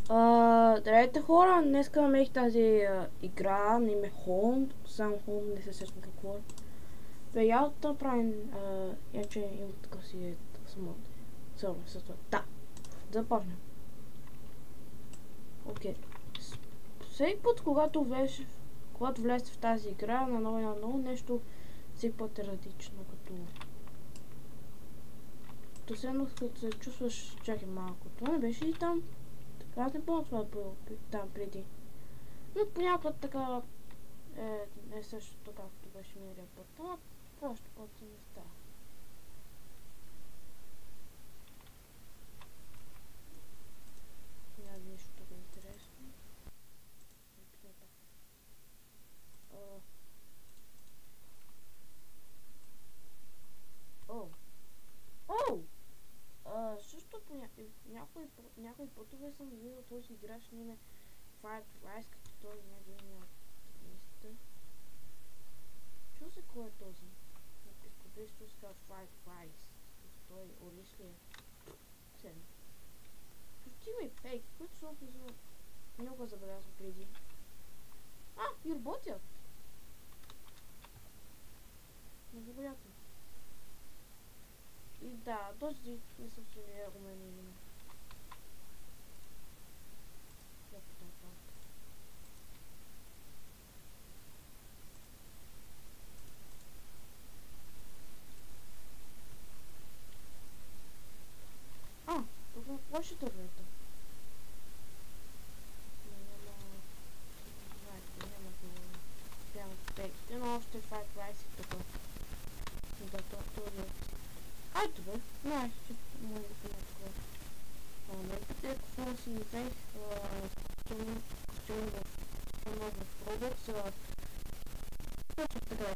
Здравейте хора, днеска намерих тази игра на име Home, само Home, не се сещам какво е. Я да направим, че има такъв си е само с това. Да, започнем. Окей. Всеки път, когато влезете в тази игра на ново нещо, всеки път е различно, като се чувстваш, чакай малко, това не беше и там. Аз не помня това было там преди. Но понякога така е същото както беше миналия път. Ама просто път се не става. Няма нещо тук интересно. Също по някои пътове съм виждал този играч на име Fired Rice, като той някъде на листа. Чу се кой е този? Изподейство се казва Fired Rice. Той Орис ли е? Седно. Почти има и фейки, които са много забелязвам преди. И работят! Много приятно. И да, този не съм си не е умен или не. Тук на площи туалета. Няма текстите, но още Fight Rice и тук. Да, туалет. Добре. Не, ще мога да поне такова. Нека какво си взех костюм в Roblox. Точно така е.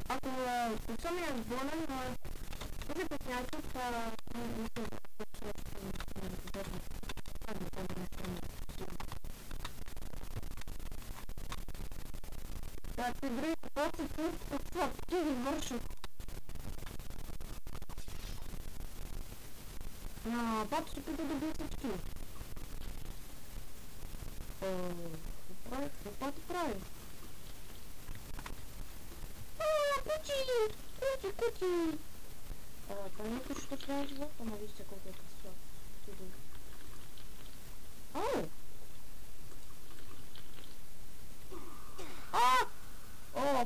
Ако не съм я болен, може пък някакъв не съм ти други въпроси, какво ти ги вършат. Папа се пита да бие всички. Какво ти прави? Кучи! Това не е кучето в крайна живота, ама вижте колко е красиво.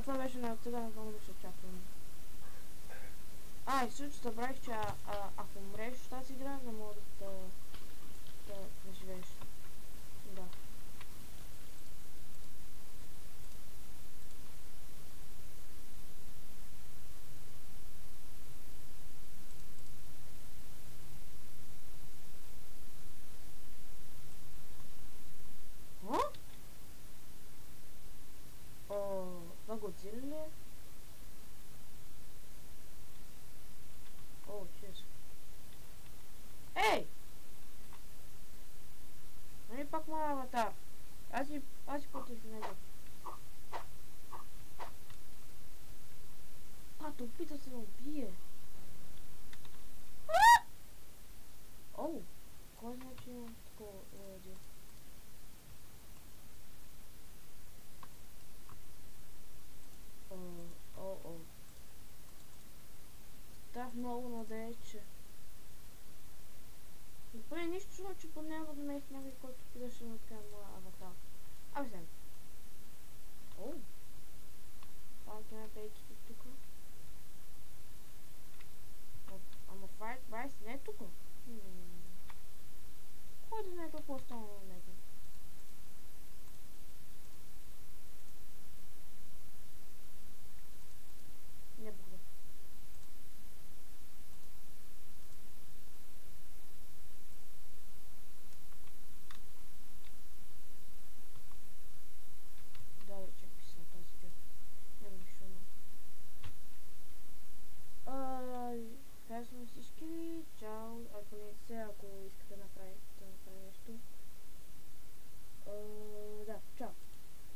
Това беше на тъга, напълно беше очаквано. И също забравих, че ако умреш в тази игра, не мога да живееш. Да. Това Годзилла ли е? Чест. Ей! Нали пак моя аватар? Аз си пътих в него. опита се ме убие. Оу! Кой знае, че имам такова оръдие? О. Ставах много надалече. Добре, нищо чудно, че поне няма да намерих някой, който опиташе да открие моя аватар. Абе сега. О! Пак има бейките тук. Ама Fire Rice не е тук. Кой да знае какво стана на него? Не благодаря. Да, вече е писал тази игра. Няма нищо много. Харесвам всички ви. Чао. Ако не се, ако искате да направите нещо.